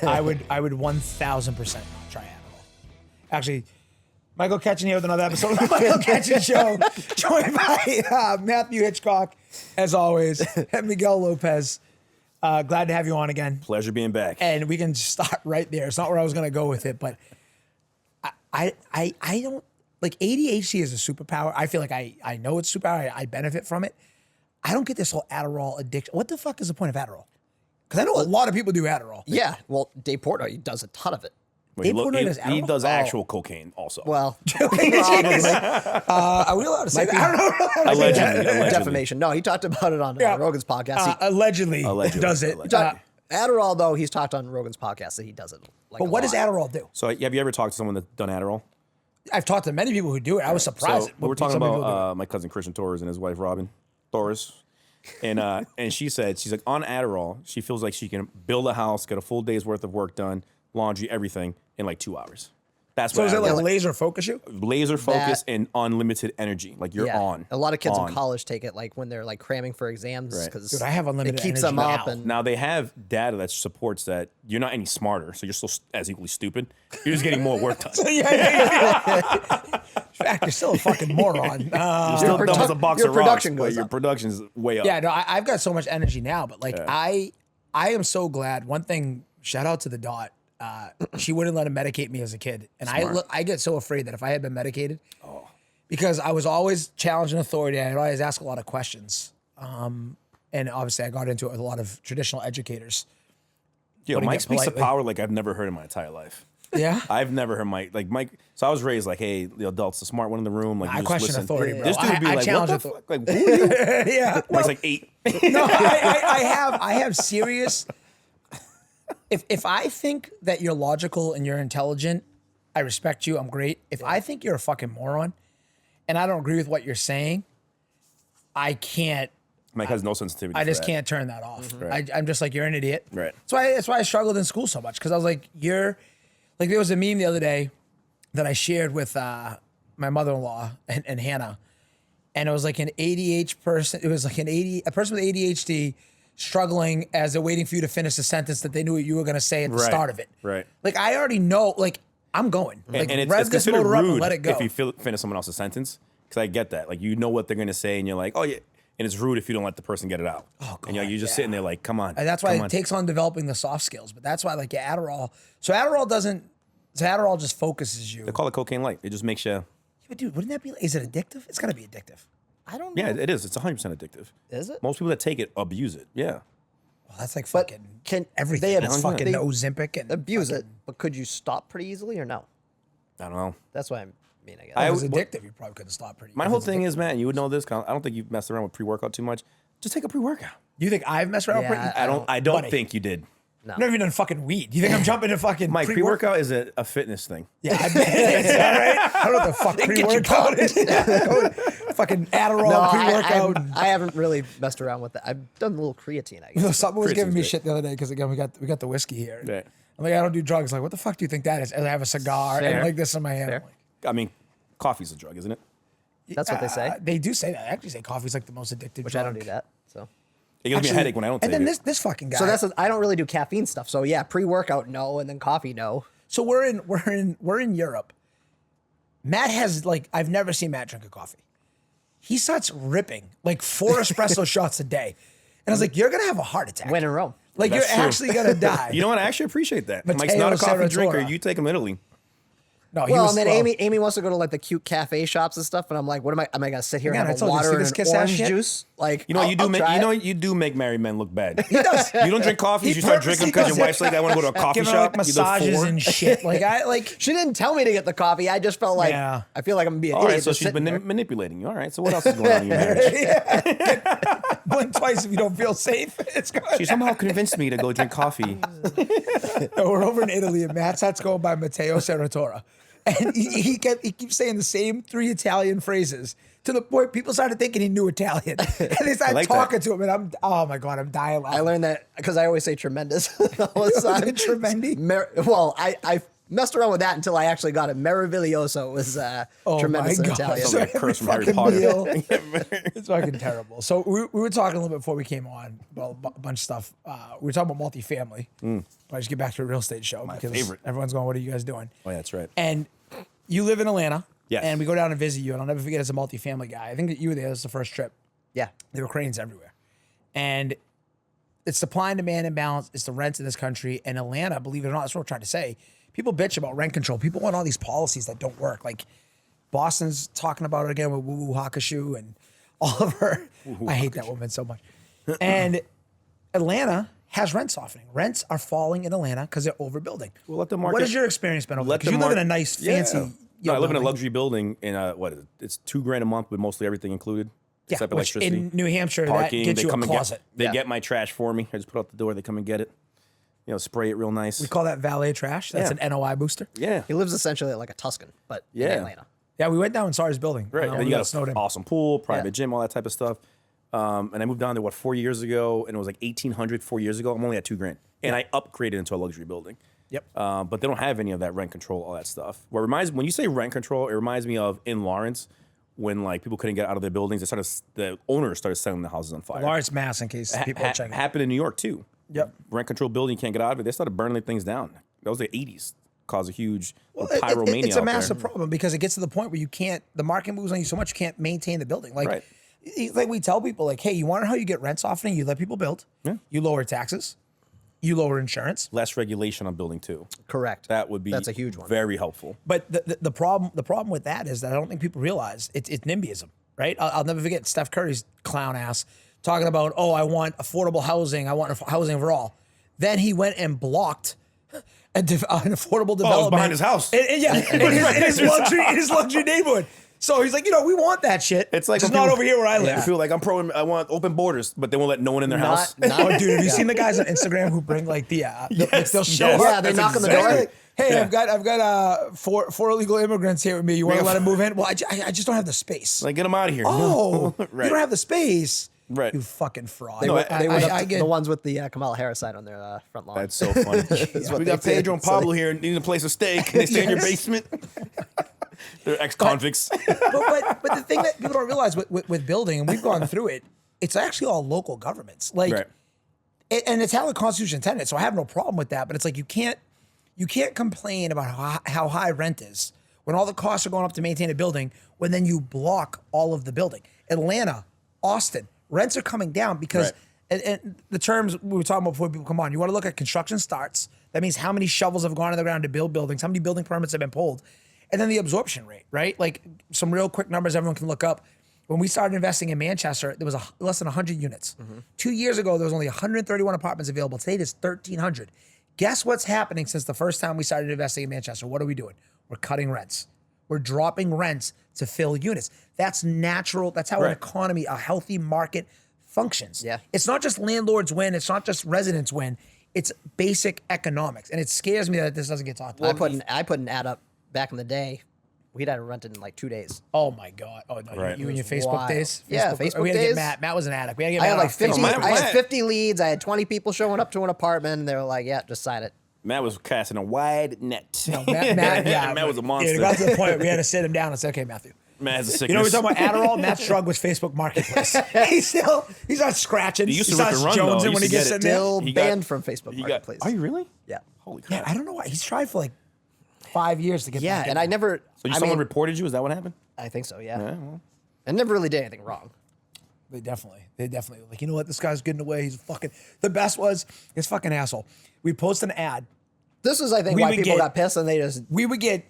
I would 1,000% try Adderall. Actually, Michael Ketchen here with another episode of the Michael Ketchen Show, joined by Matthew Hitchcock, as always, and Miguel Lopez. Glad to have you on again. Pleasure being back. And we can start right there. It's not where I was going to go with it, but I don't, like, ADHD is a superpower. I feel like I know it's superpower. I benefit from it. I don't get this whole Adderall addiction. What the fuck is the point of Adderall? Because I know a lot of people do Adderall. Yeah, well, Dave Portnoy does a ton of it. Well, he does actual cocaine also. Well, Are we allowed to say that? I don't know. Allegedly. Defamation. No, he talked about it on Rogan's podcast. Allegedly does it. Adderall, though, he's talked on Rogan's podcast that he does it. Like, but what does Adderall do? So have you ever talked to someone that's done Adderall? I've talked to many people who do it. I was surprised. So we're talking about my cousin Christian Torres and his wife Robin Torres. And she said, she's like, on Adderall, she feels like she can build a house, get a full day's worth of work done, laundry, everything, in like 2 hours. That's so what is it Adderall, like laser focus you? laser focus and unlimited energy. Like you're on. A lot of kids in college take it like when they're like cramming for exams because Dude, I have unlimited it keeps energy them up. now. And Now they have data that supports that you're not any smarter, so you're still as equally stupid. You're just getting more work done. In fact, you're still a fucking moron. You're still dumb as a box your of rocks, production but goes your up. production's way up. Yeah, no, I've got so much energy now, but like I am so glad. One thing, shout out to the Dot. She wouldn't let him medicate me as a kid, and I get so afraid that if I had been medicated, because I was always challenging authority, I'd always ask a lot of questions, and obviously I got into it with a lot of traditional educators. Yo, Putting Mike it speaks to politely. power like I've never heard in my entire life. Yeah, I've never heard Mike. So I was raised like, hey, the adult's the smart one in the room. Like, I you just question listen. authority, bro. This dude would be I like, challenge what the authority. fuck? Like, who are you? yeah. Mike's like 8. No, I have serious. If I think that you're logical and you're intelligent, I respect you. I'm great. If I think you're a fucking moron, and I don't agree with what you're saying, I can't. Mike has no sensitivity. I for just that. can't turn that off. Right. I'm just like, you're an idiot. Right. That's why I struggled in school so much, because I was like, there was a meme the other day that I shared with my mother-in-law and Hannah, and it was like an ADHD person. It was like a person with ADHD struggling as they're waiting for you to finish the sentence that they knew what you were going to say at the start of it. Right. Like, I already know. Like, I'm going. Like, And rev it's this considered motor up and rude let it go. if you finish someone else's sentence. Because I get that. Like, you know what they're going to say, and you're like, oh, yeah. And it's rude if you don't let the person get it out. Oh, God, and you're just sitting there like, come on. And that's why come it on. takes on developing the soft skills. But that's why, like, Adderall. So Adderall just focuses you. They call it cocaine light. It just makes you. Yeah, but dude, wouldn't that be? Is it addictive? It's got to be addictive. I don't know. Yeah, it is. It's 100% addictive. Is it? Most people that take it abuse it. Yeah. Well, that's like fucking Can everything. they That's fucking Ozempic and abuse it? But could you stop pretty easily or no? I don't know. That's what I mean. I guess. If it was addictive, you probably couldn't stop pretty. My whole thing is, man, you would know this. I don't think you've messed around with pre-workout too much. Just take a pre-workout. You think I've messed around? Yeah, Pretty? I don't Buddy. think you did. I've never even done fucking weed. You think I'm jumping to fucking Mike, pre-workout is a fitness thing. Yeah, I bet it's all right. I don't know what the fuck pre-workout is. Fucking Adderall No, pre-workout. I haven't really messed around with that. I've done a little creatine, I You know, guess. someone was giving me Creatine's shit the other day because again we got the whiskey here. Right. I'm like, I don't do drugs. Like, what the fuck do you think that is? And I have a cigar and Fair. like this in my hand. Fair. I'm like, I mean, coffee's a drug, isn't it? That's what they say. They do say that. They actually say coffee's like the most addictive Which drug. I don't do that. So. It gives me a headache when I don't take And then it. this fucking guy. So I don't really do caffeine stuff. So yeah, pre-workout no, and then coffee no. So we're in Europe. Matt has like, I've never seen Matt drink a coffee. He starts ripping like 4 espresso shots a day. And I was like, you're gonna have a heart attack. When in Rome. Like, That's you're true. actually gonna die. You know what? I actually appreciate that. Matteo Mike's not a coffee Serratora. drinker. You take him in Italy. No, he Well, was and then slow. Amy wants to go to like the cute cafe shops and stuff, and I'm like, what am I gonna sit here Man, I and have a told you, water see and this an kiss-ass orange shit? juice? Like, You know, I'll try it. you do make married men look bad. He does. You don't drink coffee. He You start purposely drinking because does your it. wife's like, I want to go to a coffee Give her like shop. You do massages 4. and shit. Like She didn't tell me to get the coffee. I just felt like Yeah. I feel like I'm being an All right, idiot so just she's sitting there. manipulating you. All right, so what else is going on in your marriage? blink twice if you don't feel safe. It's good. She somehow convinced me to go drink coffee. No, we're over in Italy, and Matt's hat's going by Matteo Serratora. And he keeps saying the same 3 Italian phrases to the point people started thinking he knew Italian. And they started like talking to him, and oh my God, I'm dying laughing. I learned that because I always say tremendous all the time. Tremendi? Well, messed around with that until I actually got it. Meraviglioso was tremendous in Italian. Sounds like a curse from Harry Fucking Potter. meal. It's fucking terrible. So we were talking a little bit before we came on about a bunch of stuff. We were talking about multifamily. But I just get back to the real estate show because favorite. everyone's going, "What are you guys doing?" Oh, yeah, that's right. And you live in Atlanta. Yes. And we go down and visit you, and I'll never forget as a multifamily guy. I think that you were there. This was the first trip. Yeah. There were cranes everywhere. And it's supply and demand imbalance. It's the rents in this country. And Atlanta, believe it or not, that's what we're trying to say. People bitch about rent control. People want all these policies that don't work. Like Boston's talking about it again with Woo Woo Hakashu and all of her. I hate that woman so much. And Atlanta has rent softening. Rents are falling in Atlanta because they're overbuilding. Well, let the market. What has your experience been over there? Because you live in a nice, fancy. No, I live in a luxury building, and what is it? It's $2,000 a month with mostly everything included. Yeah, Except which electricity. in New Hampshire, Parking, that gets they you a come and closet. They get my trash for me. I just put it out the door. They come and get it. Spray it real nice. We call that valet trash. That's an NOI booster. Yeah. He lives essentially like a Tuscan, but in Atlanta. Yeah, we went down and saw his building. Right. And you got snowed an in. awesome pool, private gym, all that type of stuff. And I moved down there, 4 years ago? And it was like $1,800 4 years ago. I'm only at $2,000. And I upgraded into a luxury building. Yep. But they don't have any of that rent control, all that stuff. When you say rent control, it reminds me of in Lawrence, when like people couldn't get out of their buildings, the owners started setting the houses on fire. Lawrence, Mass, in case people are checking. Happened in New York too. Yep. Rent control building, you can't get out of it. They started burning things down. That was the 80s. Caused a huge pyromania. It's a out massive there. problem because it gets to the point where you can't. The market moves on you so much you can't maintain the building. Like, like we tell people, like, hey, you want to know how you get rent softening? You let people build. Yeah. You lower taxes. You lower insurance. Less regulation on building too. Correct. That's a huge one. Very helpful. But the problem with that is that I don't think people realize it's NIMBYism, right? I'll never forget Steph Curry's clown ass talking about, oh, I want affordable housing. I want housing for all. Then he went and blocked an affordable development. Oh, it was behind his house. In his luxury neighborhood. So he's like, we want that shit. It's like just not over here where I live. Yeah. People like I want open borders, but they won't let no one in their house. Oh, dude, have you seen the guys on Instagram who bring like they'll show up? Yeah, they knock on the door. Like, hey, I've got four illegal immigrants here with me. You want to let them move in? Well, I just don't have the space. Like, get them out of here. Oh, right. You don't have the space. Right. You fucking fraud. They were the ones with the Kamala Harris sign on their front lawn. That's so funny. We got Pedro and Pablo here needing a place to stay. Can they stay in your basement? They're ex-convicts. But the thing that people don't realize with building, and we've gone through it, it's actually all local governments. Like, and it's how the Constitution intended. So I have no problem with that. But it's like you can't complain about how high rent is when all the costs are going up to maintain a building, when then you block all of the building. Atlanta, Austin, rents are coming down because and the terms we were talking about before people come on. You want to look at construction starts. That means how many shovels have gone in the ground to build buildings, how many building permits have been pulled. And then the absorption rate, right? Like some real quick numbers everyone can look up. When we started investing in Manchester, there was less than 100 units. 2 years ago, there was only 131 apartments available. Today, there's 1,300. Guess what's happening since the first time we started investing in Manchester? What are we doing? We're cutting rents. We're dropping rents to fill units. That's natural. That's how an economy, a healthy market functions. Yeah. It's not just landlords win. It's not just residents win. It's basic economics. And it scares me that this doesn't get talked about. I put an ad up back in the day. We'd had it rented in like 2 days. Oh my God. Oh no, you and your Facebook wild. days? Yeah, Facebook we had to days. get Matt. Matt was an addict. We had to get I Matt had on like 50. Facebook. I had 50 leads. I had 20 people showing up to an apartment, and they were like, "Yeah, just sign it." Matt was casting a wide net. No, Matt was a monster. It got to the point we had to sit him down and say, "Okay, Matthew." Matt's a sickness. You know, we're talking about Adderall. Matt's drug was Facebook Marketplace. He's not scratching. He used to He rip and starts run, though. jonesing He when he used to gets get in it. there. Still He banned got- from Facebook Marketplace. Are you really? Yeah. Holy crap. Yeah, I don't know why he's tried for like 5 years to get. Yeah, back in and there. I never. So I someone mean, reported you? Is that what happened? I think so. Yeah. Yeah, well. I never really did anything wrong. They definitely like, you know what? This guy's getting away. He's fucking. The best was this fucking asshole. We posted an ad. This is, I think, We why would people get- got pissed and they just. We would get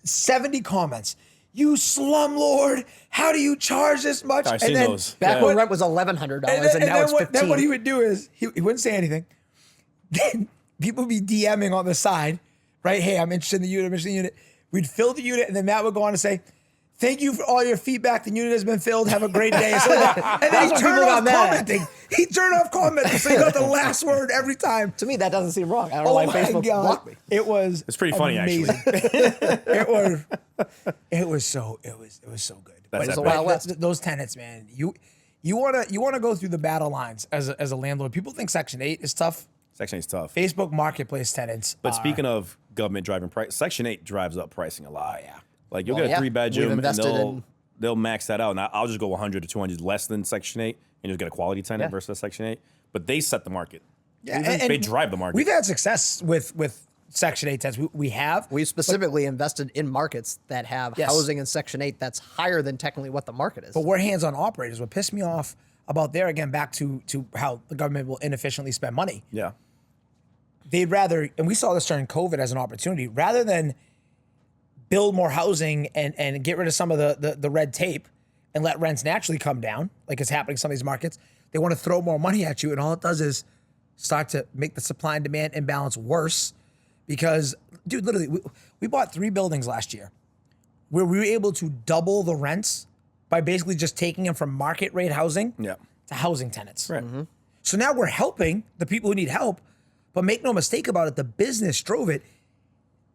70 comments. You slumlord, how do you charge this much? I've seen those. Back Yeah. when rent was $1,100, and now it's $15. Then what he would do is he wouldn't say anything. Then people would be DMing on the side, right? Hey, I'm interested in the unit. I'm interested in the unit. We'd fill the unit, and then Matt would go on to say, "Thank you for all your feedback. The unit has been filled. Have a great day." And, and then he what turned people off got mad at. commenting. He turned off commenting, so he got the last word every time. To me, that doesn't seem wrong. I don't know Oh why my Facebook God. blocked me. It was. It's pretty funny, amazing. It was so good. That's It's a epic. Wild West. Those tenants, man. You wanna go through the battle lines as a landlord. People think Section 8 is tough. Section 8's tough. Facebook Marketplace tenants. But speaking of government driving price, Section 8 drives up pricing a lot. Oh, yeah. Like you'll get a 3-bedroom and invested they'll max that out. And I'll just go 100 to 200 less than Section 8 and you'll get a quality tenant versus Section 8. But they set the market. Yeah, they drive the market. We've had success with Section 8 tenants. We have. We've specifically invested in markets that have housing in Section 8 that's higher than technically what the market is. But we're hands-on operators. What pissed me off about there, again, back to how the government will inefficiently spend money. Yeah. They'd rather, and we saw this during COVID as an opportunity, rather than build more housing and get rid of some of the red tape and let rents naturally come down, like it's happening in some of these markets, they want to throw more money at you, and all it does is start to make the supply and demand imbalance worse. Because, dude, literally, we bought 3 buildings last year where we were able to double the rents by basically just taking them from market rate housing to housing tenants. Right. So now we're helping the people who need help, but make no mistake about it, the business drove it.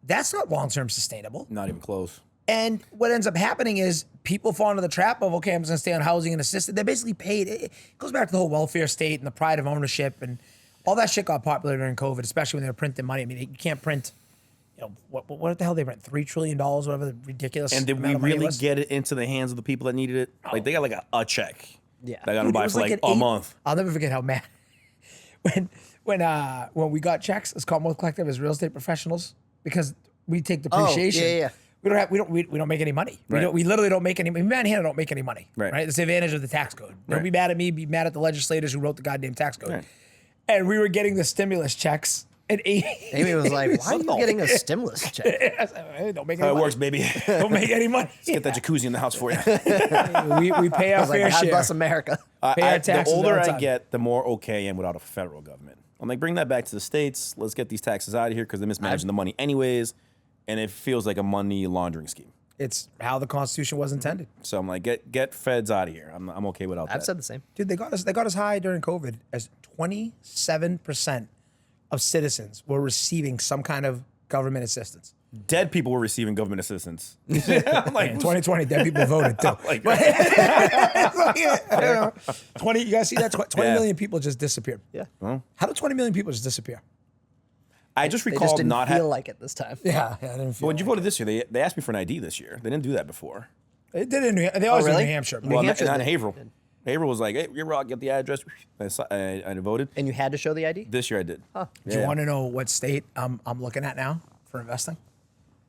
That's not long-term sustainable. Not even close. And what ends up happening is people fall into the trap of, okay, I'm just going to stay on housing and assisted. They're basically paid. It goes back to the whole welfare state and the pride of ownership, and all that shit got popular during COVID, especially when they were printing money. I mean, you can't print, what the hell they print? $3 trillion, whatever the ridiculous And did we amount of money really was. get it into the hands of the people that needed it? Like they got like a check. Yeah. They got to buy for like a month. I'll never forget how mad when we got checks as Commonwealth Collective as real estate professionals, because we take depreciation. yeah. We don't make any money. Right. We literally don't make any. Manhattan don't make any money. Right. That's the advantage of the tax code. Don't be mad at me. Be mad at the legislators who wrote the goddamn tax code. Right. And we were getting the stimulus checks, and Amy was like, "Why are you getting a stimulus check?" Hey, don't make any How it money. works, baby. Don't make any money. Get that jacuzzi in the house for you. We pay our I was like, fair "God share. bless America." Pay our The taxes older on I time. get, the more okay I am without a federal government. I'm like, bring that back to the states. Let's get these taxes out of here because they're mismanaging the money anyways, and it feels like a money laundering scheme. It's how the Constitution was intended. So I'm like, get feds out of here. I'm okay without that. I've said the same. Dude, they got us high during COVID as 27% of citizens were receiving some kind of government assistance. Dead people were receiving government assistance. I'm like, In 2020, dead people voted too. like, I don't know. 20, you guys see that? 20 Yeah. million people just disappeared. Yeah. How did 20 million people just disappear? I just They just recalled didn't not feel having. like it this time. Yeah, I didn't feel When you like voted this year, they asked me for an ID this year. They didn't do that before. it. They did in they always do in really? New Hampshire. New Well, Hampshire not in did. Haverhill. Haverhill was like, hey, you're right, get the address. I voted. And you had to show the ID? This year I did. Huh. Do you want to know what state I'm looking at now for investing?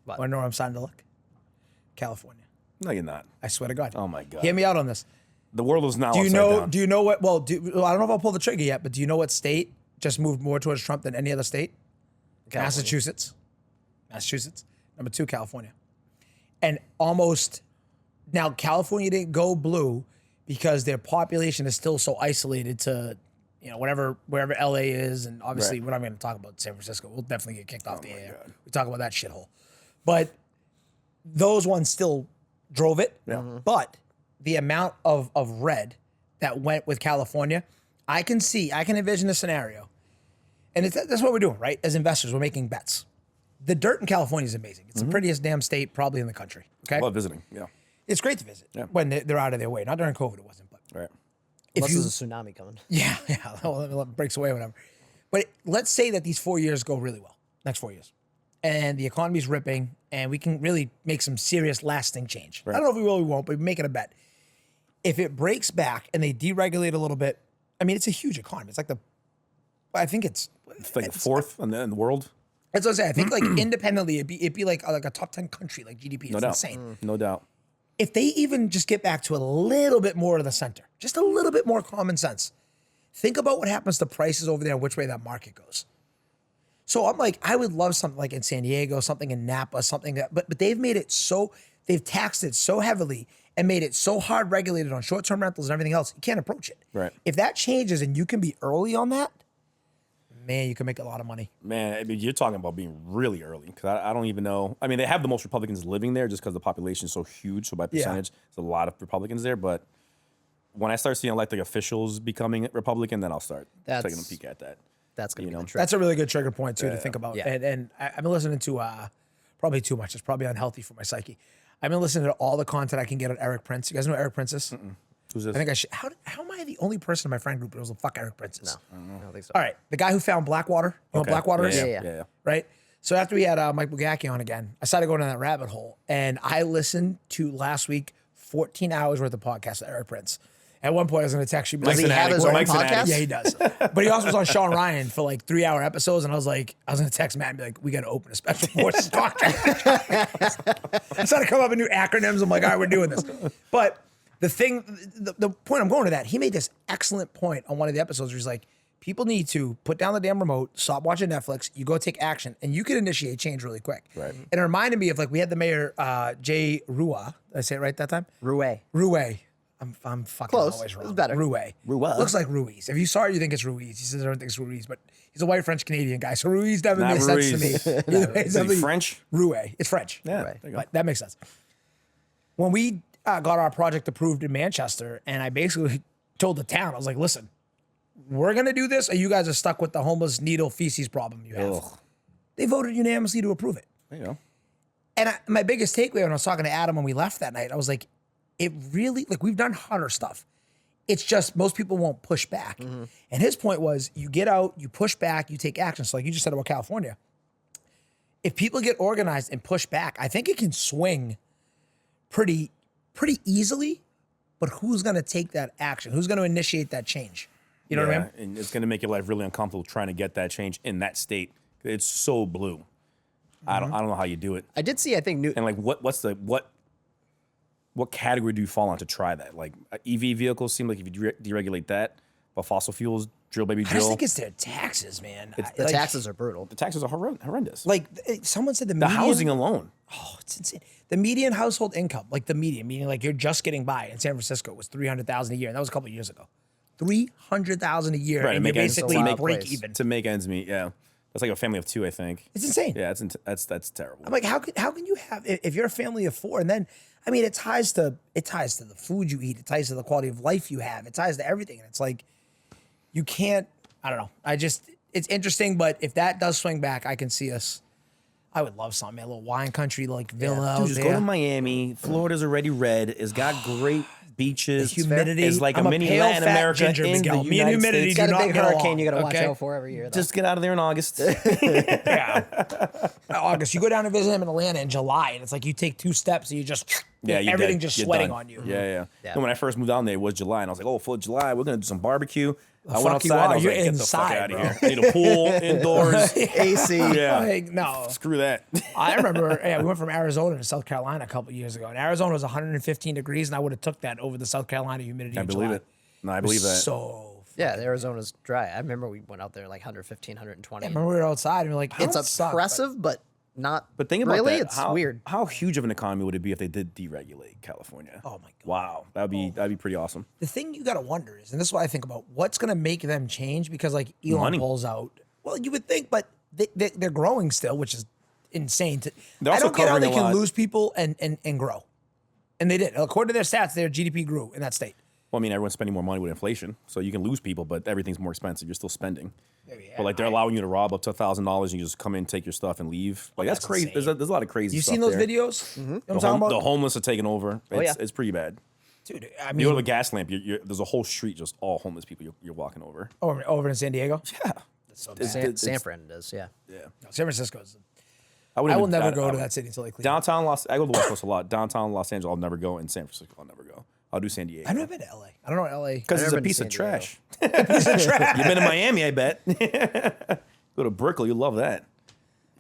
What? Want to know where I'm starting to look? California. No, you're not. I swear to God. Oh my God. Hear me out on this. The world is now Do you upside know? down. Do you know what? Well, I don't know if I'll pull the trigger yet, but do you know what state just moved more towards Trump than any other state? California. Massachusetts. Number 2, California. And almost now California didn't go blue because their population is still so isolated to, wherever LA is, and obviously Right. we're not going to talk about San Francisco. We'll definitely get kicked off the air. We talk about that shithole, but those ones still drove it. Yeah. But the amount of red that went with California, I can envision a scenario. And that's what we're doing, right? As investors, we're making bets. The dirt in California is amazing. It's the prettiest damn state probably in the country. Okay, I love visiting. Yeah. it's great to visit when they're out of their way. Not during COVID, it wasn't. But Right. if Unless you, there's a tsunami coming. yeah, well, it breaks away, whatever. But let's say that these 4 years go really well, next 4 years, and the economy's ripping, and we can really make some serious, lasting change. I don't know if we will, we won't, but we're making a bet. If it breaks back and they deregulate a little bit, I mean, it's a huge economy. It's like I think it's It's like the fourth in the world. That's what I say. I think like independently, it'd be like a top 10 country, like GDP. It's No doubt. insane. No doubt. If they even just get back to a little bit more of the center, just a little bit more common sense, think about what happens to prices over there and which way that market goes. So I'm like, I would love something like in San Diego, something in Napa, something that, but they've made it so, they've taxed it so heavily and made it so hard regulated on short-term rentals and everything else, you can't approach it. Right. If that changes and you can be early on that, man, you can make a lot of money. Man, I mean, you're talking about being really early because I don't even know. I mean, they have the most Republicans living there just because the population is so huge. So by percentage, there's a lot of Republicans there. But when I start seeing elected officials becoming Republican, then I'll start taking a peek at that. That's going to be know, the trick. That's a really good trigger point too to think about. Yeah. And I've been listening to probably too much. It's probably unhealthy for my psyche. I've been listening to all the content I can get on Eric Prince. You guys know who Eric Prince is? Who's this? I think I should. How am I the only person in my friend group that was a fuck Eric Princess? No, I don't think so. All right, the guy who found Blackwater. You know what Blackwater is? Yeah. Right. So after we had Mike Bugacki on again, I started going down that rabbit hole, and I listened to last week 14 hours worth of podcast with Eric Prince. At one point, I was going to text you. Does he have his own podcast? Yeah, he does. But he also was on Sean Ryan for like 3-hour episodes, and I was going to text Matt and be like, we got to open a special forces podcast. I started to come up with new acronyms. I'm like, all right, we're doing this. But the point I'm going to that, he made this excellent point on one of the episodes where he's like, people need to put down the damn remote, stop watching Netflix, you go take action, and you can initiate change really quick. Right. And it reminded me of like, we had the mayor, Jay Rua. Did I say it right that time? Roué. I'm fucking Close. always wrong. It's better. Roué. Looks like Ruiz. If you saw it, you think it's Ruiz. He says everyone thinks Ruiz, but he's a white French Canadian guy, so Ruiz definitely makes sense to me. Either way, Is he French? Roué. It's French. Yeah. But that makes sense. When we got our project approved in Manchester, and I basically told the town, I was like, listen, we're going to do this, or you guys are stuck with the homeless needle feces problem you have. Ugh. They voted unanimously to approve it. There you go. And my biggest takeaway when I was talking to Adam when we left that night, I was like, it really, like, we've done harder stuff. It's just most people won't push back. Mm-hmm. And his point was, you get out, you push back, you take action. So like you just said about California, if people get organized and push back, I think it can swing pretty easily. But who's going to take that action? Who's going to initiate that change? You know what I mean? And it's going to make your life really uncomfortable trying to get that change in that state. It's so blue. Mm-hmm. I don't know how you do it. I did see, I think, and like what category do you fall on to try that? Like EV vehicles seem like if you deregulate that, but fossil fuels, drill baby drill. I just think it's their taxes, man. The taxes are brutal. The taxes are horrendous. Like someone said, the housing alone. Oh, it's insane. The median household income, like the median, meaning like you're just getting by in San Francisco, was $300,000 a year, and that was a couple of years ago. $300,000 a year, right, and you're basically break even to make ends meet. Yeah, that's like a family of 2, I think. It's insane. Yeah, that's terrible. I'm like, how can you have, if you're a family of 4, and then I mean, it ties to the food you eat, it ties to the quality of life you have, it ties to everything, and it's like you can't. I don't know. It's interesting, but if that does swing back, I can see us. I would love something, man, a little wine country like villa. Dude, just go to Miami. Florida's already red. It's got great beaches. The humidity is like a mini Latin America in the United Me and humidity States. It's got a big hurricane you got to okay? watch out for every year. Though. Just get out of there in August. August. You go down to visit him in Atlanta in July, and it's like you take 2 steps and you just everything just sweating on you. Yeah. And when I first moved down there, it was July, and I was like, 4th of July, we're gonna do some barbecue. I went outside. I was You're like, get inside, the fuck out of here. I need a pool indoors. AC. Yeah. Like, no. Screw that. I remember, we went from Arizona to South Carolina a couple of years ago, and Arizona was 115 degrees, and I would have took that over the South Carolina humidity. I believe it. No, I believe that. So. Yeah, Arizona's dry. I remember we went out there like 115, 120. I remember we were outside, and we were like, it's oppressive, but not. But think about really, that. it's weird. How huge of an economy would it be if they did deregulate California? Oh my god! Wow, that'd be pretty awesome. The thing you got to wonder is, and this is what I think about, what's going to make them change? Because like Elon pulls out. Well, you would think, but they're growing still, which is insane. I don't get how they can lose people and grow, and they did. According to their stats, their GDP grew in that state. Well, I mean, everyone's spending more money with inflation, so you can lose people, but everything's more expensive. You're still spending. But like they're allowing you to rob up to $1,000, and you just come in, take your stuff, and leave. Like that's crazy. There's a lot of crazy. You've stuff seen those there. videos? Mm-hmm. You know what I'm talking about? The homeless are taking over. It's pretty bad. Dude, I mean, you go to the gas lamp. There's a whole street just all homeless people. You're walking over. Over in San Diego. Yeah, that's so San Fran does. Yeah. No, San Francisco's. I will never go to that city until they clean. Downtown I go to the West Coast a lot. Downtown Los Angeles, I'll never go. In San Francisco, I'll never go. I'll do San Diego. I've never been to LA. I don't know LA. Because it's a piece of trash. You've been to Miami, I bet. Go to Brickell, you love that.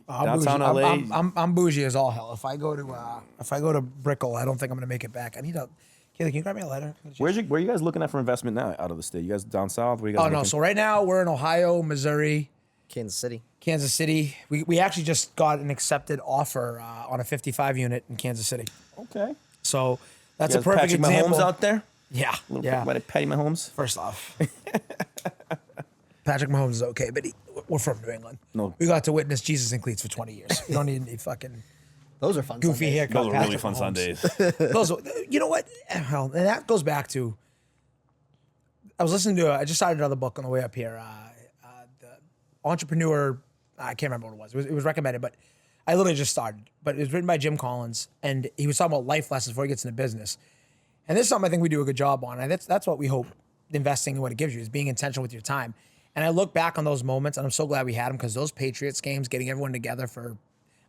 Downtown LA. I'm bougie as all hell. If I go to Brickell, I don't think I'm gonna make it back. I need a. Kayla, can you grab me a letter? Where are you guys looking at for investment now out of the state? You guys down south? Where you guys no. So right now we're in Ohio, Missouri, Kansas City. We actually just got an accepted offer on a 55 unit in Kansas City. Okay. So that's a perfect Patrick example. Mahomes out there? Yeah. Patty Mahomes? First off, Patrick Mahomes is okay, but we're from New England. No. We got to witness Jesus in cleats for 20 years. We don't need any fucking Those are fun goofy Sundays. haircut. Those are really Patrick fun Mahomes. Sundays. You know what? Hell, and that goes back to, I was listening to, I just started another book on the way up here. The entrepreneur, I can't remember what it was. It was recommended, but I literally just started. But it was written by Jim Collins, and he was talking about life lessons before he gets into business. And this is something I think we do a good job on. And that's what we hope investing in what it gives you is being intentional with your time. And I look back on those moments, and I'm so glad we had them because those Patriots games, getting everyone together for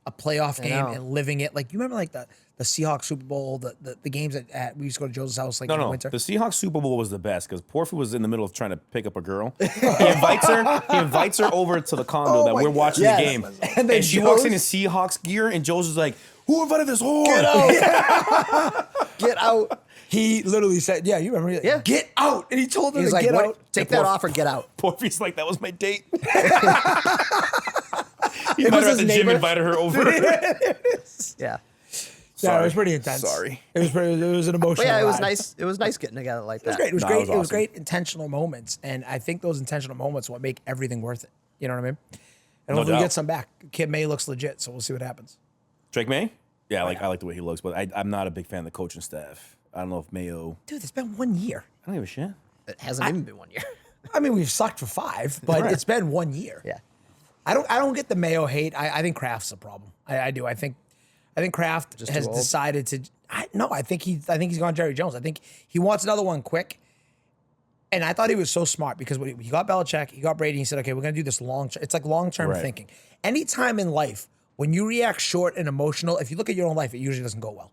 a playoff game and living it. Like, you remember like the Seahawks Super Bowl, the games at we used to go to Joe's house like in the winter? The Seahawks Super Bowl was the best because Porfi was in the middle of trying to pick up a girl. He invites her over to the condo that we're watching the game. And she walks in Seahawks gear, and Joe's is like, who invited this whore? Get out. Get out. He literally said, you remember? Yeah. Get out. And he told her He's to like, get out. Take that off or get out. Porfi's like, that was my date. He invited her at the gym, invited her over. Yeah. Yeah, it was pretty intense. Sorry. It was an emotional But yeah, it was ride. nice. It was nice getting together like that. It was great. No, It was awesome. great intentional moments. And I think those intentional moments will make everything worth it. You know what I mean? And No hopefully we doubt. get some back. Kid May looks legit, so we'll see what happens. Drake May? Yeah, I like the way he looks, but I'm not a big fan of the coaching staff. I don't know if Mayo. Dude, it's been 1 year. I don't give a shit. It hasn't even been 1 year. I mean, we've sucked for 5, but it's been 1 year. Yeah. I don't get the Mayo hate. I think Kraft's a problem. I do. I think Kraft Just has too old? decided to. I think he's gone Jerry Jones. I think he wants another one quick. And I thought he was so smart because when he got Belichick, he got Brady. He said, "Okay, we're gonna do this long term." It's like long term thinking. Anytime in life when you react short and emotional, if you look at your own life, it usually doesn't go well.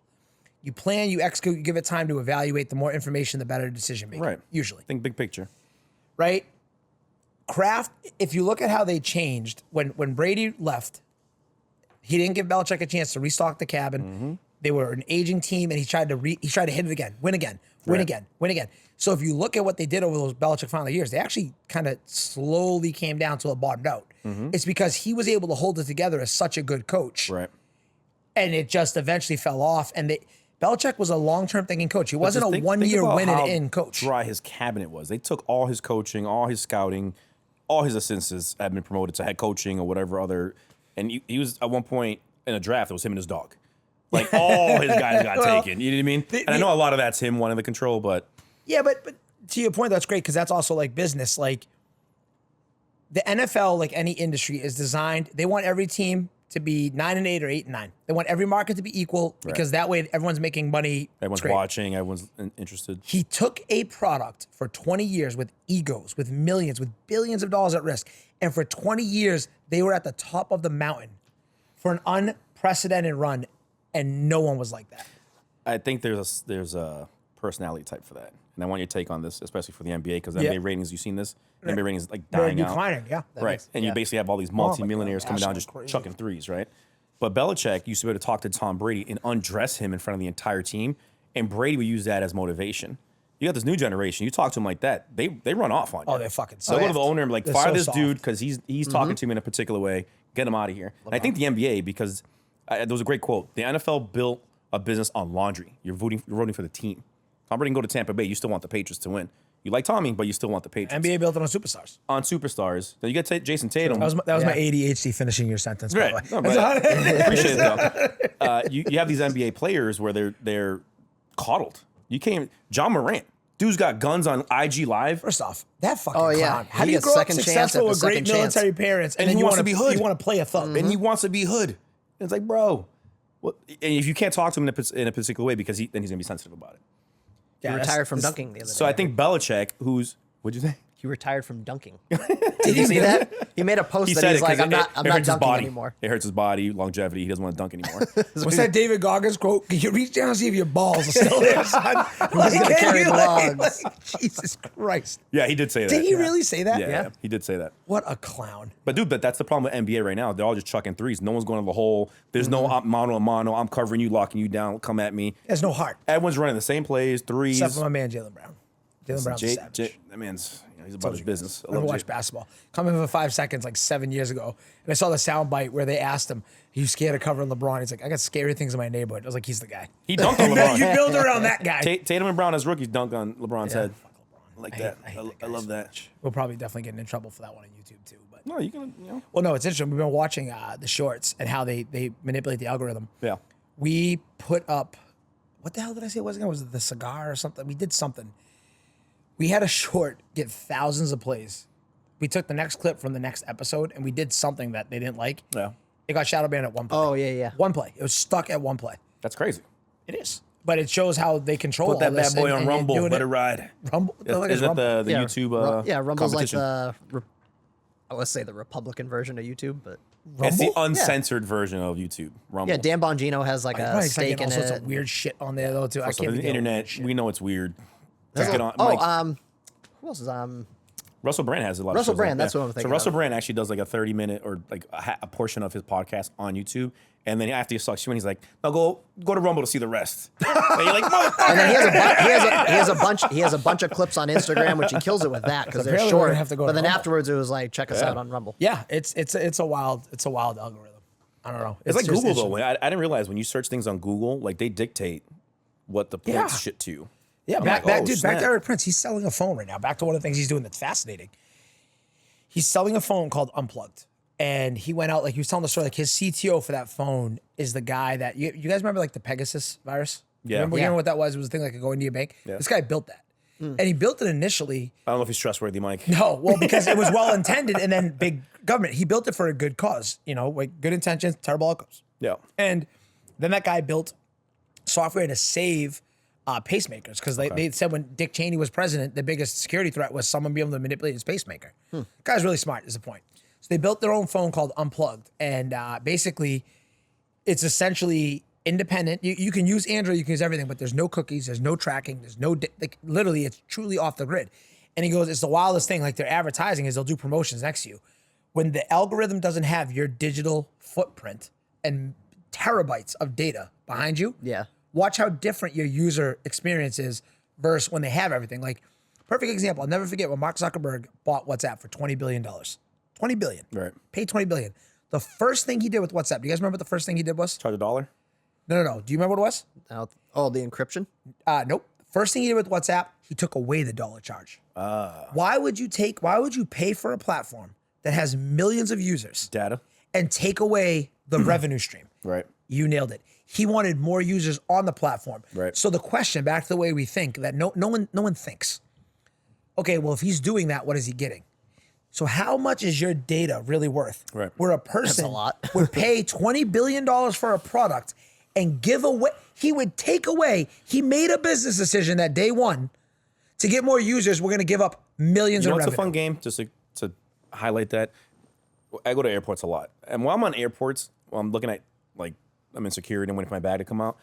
You plan, you execute, you give it time to evaluate. The more information, the better decision making. Right. Usually. Think big picture. Right? Kraft, if you look at how they changed, when Brady left, he didn't give Belichick a chance to restock the cabin. They were an aging team, and he tried to hit it again, win again, win again, win again. So if you look at what they did over those Belichick final years, they actually kind of slowly came down till it bottomed out. It's because he was able to hold it together as such a good coach. Right. And it just eventually fell off. And Belichick was a long-term thinking coach. He wasn't Just a one-year about win how and in coach. dry his cabinet was. They took all his coaching, all his scouting, all his assistants had been promoted to head coaching or whatever other. And he was at one point in a draft. It was him and his dog. Like all his guys got taken. You know what I mean? And I know a lot of that's him wanting the control, but Yeah, but to your point, that's great because that's also like business. Like the NFL, like any industry, is designed. They want every team to be 9-8 or 8-9. They want every market to be equal because that way everyone's making money. everyone's watching, everyone's interested. He took a product for 20 years with egos, with millions, with billions of dollars at risk. And for 20 years, they were at the top of the mountain for an unprecedented run, and no one was like that. I think there's a personality type for that. And I want your take on this, especially for the NBA, because NBA ratings, you've seen this? NBA ratings like They're dying out. declining, yeah. Right. And you basically have all these multimillionaires coming down just absolutely crazy. chucking threes, right? But Belichick used to be able to talk to Tom Brady and undress him in front of the entire team. And Brady would use that as motivation. You got this new generation. You talk to them like that, they run off on you. Oh, they're fucking So go to the owner and be like, They're fire so this soft. dude because he's talking to me in a particular way. Get him out of here. And I think the NBA, because there was a great quote. The NFL built a business on laundry. You're voting for the team. Tom Brady can go to Tampa Bay. You still want the Patriots to win. You like Tommy, but you still want the Patriots. NBA built it on superstars. On superstars. Then you get Jason Tatum. That was my ADHD finishing your sentence. By Right. the way. No, but I appreciate it though. You have these NBA players where they're coddled. You can't. John Morant, dude's got guns on IG Live, First off, that fucking Oh, yeah. clown. How He do you gets grow up second chance successful after with great second chance. military parents, and And then he you wants want to be hood. You want to play a thug. and he wants to be hood. And it's like, bro, what? And if you can't talk to him in a particular way, because then he's gonna be sensitive about it. He retired from dunking the other day. So I think Belichick, what'd you say? he retired from dunking. Did you see that? He made a post He that said he's it like, because I'm it not hurts his dunking body anymore. It hurts his body, longevity. He doesn't want to dunk anymore. What's that David Goggins quote? Can you reach down and see if your balls are still there, son? Who's gonna carry the logs? Jesus Christ. Yeah, he did say that. Did he really say that? Yeah, he did say that. What a clown. But dude, that's the problem with NBA right now. They're all just chucking threes. No one's going to the hole. There's no mano a mano. I'm covering you, locking you down. Come at me. There's no heart. Everyone's running the same plays, threes. Except for my man, Jaylen Brown. Jaylen Brown's a savage. That man's he's about his business. I never watched basketball. Come in for 5 seconds like 7 years ago, and I saw the sound bite where they asked him, "Are you scared of covering LeBron?" He's like, "I got scary things in my neighborhood." I was like, "He's the guy." He dunked on LeBron. You build around that guy. Tatum and Brown as rookies dunked on LeBron's head. Fuck LeBron. I like I that. hate that I guy love so that. much. We'll probably definitely get in trouble for that one on YouTube too. But No, you can. well, no, it's interesting. We've been watching the shorts and how they manipulate the algorithm. Yeah. We put up, what the hell did I say it was again? Was it the cigar or something? We did something. We had a short get thousands of plays. We took the next clip from the next episode and we did something that they didn't like. Yeah. It got shadow banned at one play. Oh, yeah. One play. It was stuck at one play. That's crazy. It is. but it shows how they control. Put that all bad this boy and on Rumble. Let it ride. Rumble. Isn't it the YouTube? Rumble's like competition? I would say the Republican version of YouTube, but It's the Rumble? uncensored version of YouTube. Rumble. yeah, Dan Bongino has like a Probably stake in all sorts it. of weird shit on there though too. I So can't. the be dealing with internet, that shit. we know it's weird. There's Get a- on- oh, like, who else is Russell Brand has a lot. Russell of shows Brand, like that's that. what I'm thinking So Russell of. Brand actually does like a 30-minute or like a portion of his podcast on YouTube, and then after he sucks you in, he's like, "Now go to Rumble to see the rest." And you're like, "Motherfucker!" And then he has a bunch of clips on Instagram, which he kills it with that because they're apparently we're short. gonna have to go But to then Rumble. afterwards, it was like, check us out on Rumble. Yeah, it's a wild algorithm. I don't know. It's like just Google interesting. though. I didn't realize when you search things on Google, like they dictate what the points Yeah. shit to you. Yeah, I'm back like, oh, to snap. Eric Prince. He's selling a phone right now. Back to one of the things he's doing that's fascinating. He's selling a phone called Unplugged. And he went out, like he was telling the story, like his CTO for that phone is the guy that, you guys remember like the Pegasus virus? Yeah. Remember, Yeah. you know what that was? It was a thing that could go into your bank. Yeah. This guy built that. And he built it initially. I don't know if he's trustworthy, Mike. No, well, because it was well intended and then big government. He built it for a good cause, like good intentions, terrible outcomes. Yeah. And then that guy built software to save pacemakers because they said when Dick Cheney was president, the biggest security threat was someone being able to manipulate his pacemaker. Guy's really smart is the point. So they built their own phone called Unplugged. And basically, it's essentially independent. You can use Android, you can use everything, but there's no cookies, there's no tracking, there's no, like literally, it's truly off the grid. And he goes, it's the wildest thing. Like their advertising is they'll do promotions next to you. When the algorithm doesn't have your digital footprint and terabytes of data behind you, Yeah. watch how different your user experience is versus when they have everything. Like, perfect example, I'll never forget when Mark Zuckerberg bought WhatsApp for $20 billion. $20 billion. Right. Paid $20 billion. The first thing he did with WhatsApp, do you guys remember what the first thing he did was? Charge $1. No. Do you remember what it was? Oh, the encryption? Nope. First thing he did with WhatsApp, he took away the dollar charge. Why would you pay for a platform that has millions of users Data. and take away the revenue stream? Right. You nailed it. He wanted more users on the platform. Right. So the question, back to the way we think, that no one thinks. Okay, well, if he's doing that, what is he getting? So how much is your data really worth? Right. Where a person a lot. would pay $20 billion for a product and give away, he made a business decision that day one to get more users, we're going to give up millions You know of what's revenue. a fun game? Just to highlight that. I go to airports a lot. And while I'm on airports, I'm looking at, like, I'm in security and waiting for my bag to come out.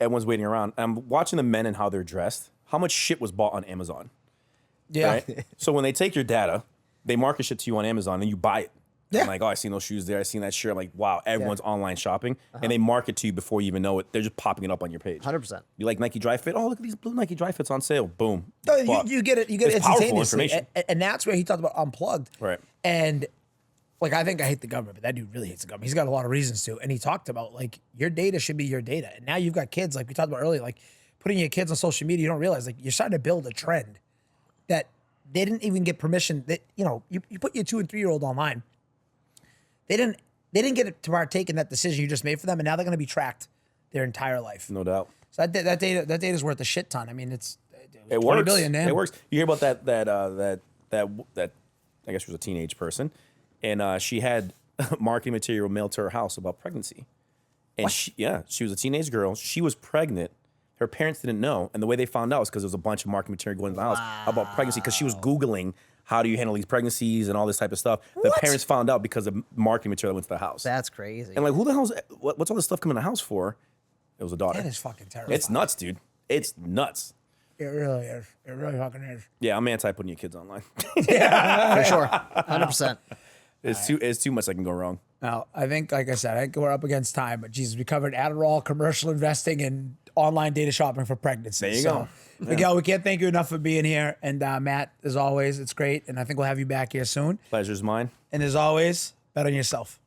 Everyone's waiting around. I'm watching the men and how they're dressed. How much shit was bought on Amazon? Yeah. Right? So when they take your data, they market shit to you on Amazon and you buy it. Yeah. I'm like, oh, I seen those shoes there. I seen that shirt. I'm like, wow, everyone's online shopping. And they market to you before you even know it. They're just popping it up on your page. 100%. You like Nike Dry Fit? Oh, look at these blue Nike Dry Fits on sale. Boom. No, Fuck. you get it. You get it It's powerful instantaneously. information. And that's where he talked about Unplugged. Right. And like, I think I hate the government, but that dude really hates the government. He's got a lot of reasons to. And he talked about, like, your data should be your data. And now you've got kids, like we talked about earlier, like putting your kids on social media, you don't realize, like, you're starting to build a trend that they didn't even get permission. That, you put your 2 and 3 year old online. They didn't get to partake in that decision you just made for them, and now they're going to be tracked their entire life. No doubt. So that data is worth a shit ton. I mean, it It 20 works. billion, man. It works. You hear about that I guess she was a teenage person, and she had marketing material mailed to her house about pregnancy. And she was a teenage girl. She was pregnant. Her parents didn't know, and the way they found out was because there was a bunch of marketing material going to the house about pregnancy. Because she was Googling how do you handle these pregnancies and all this type of stuff. The parents found out because of marketing material that went to the house. That's crazy. And like, who the hell's what's all this stuff coming to the house for? It was a daughter. That is fucking terrible. It's nuts, dude. It's nuts. It really is. It really fucking is. Yeah, I'm anti putting your kids online. For sure. 100%. It's too much that can go wrong. Now, I think, like I said, I think we're up against time, but Jesus, we covered Adderall, commercial investing, and online data shopping for pregnancy. There you go. Miguel, we can't thank you enough for being here. And Matt, as always, it's great. And I think we'll have you back here soon. Pleasure's mine. And as always, bet on yourself.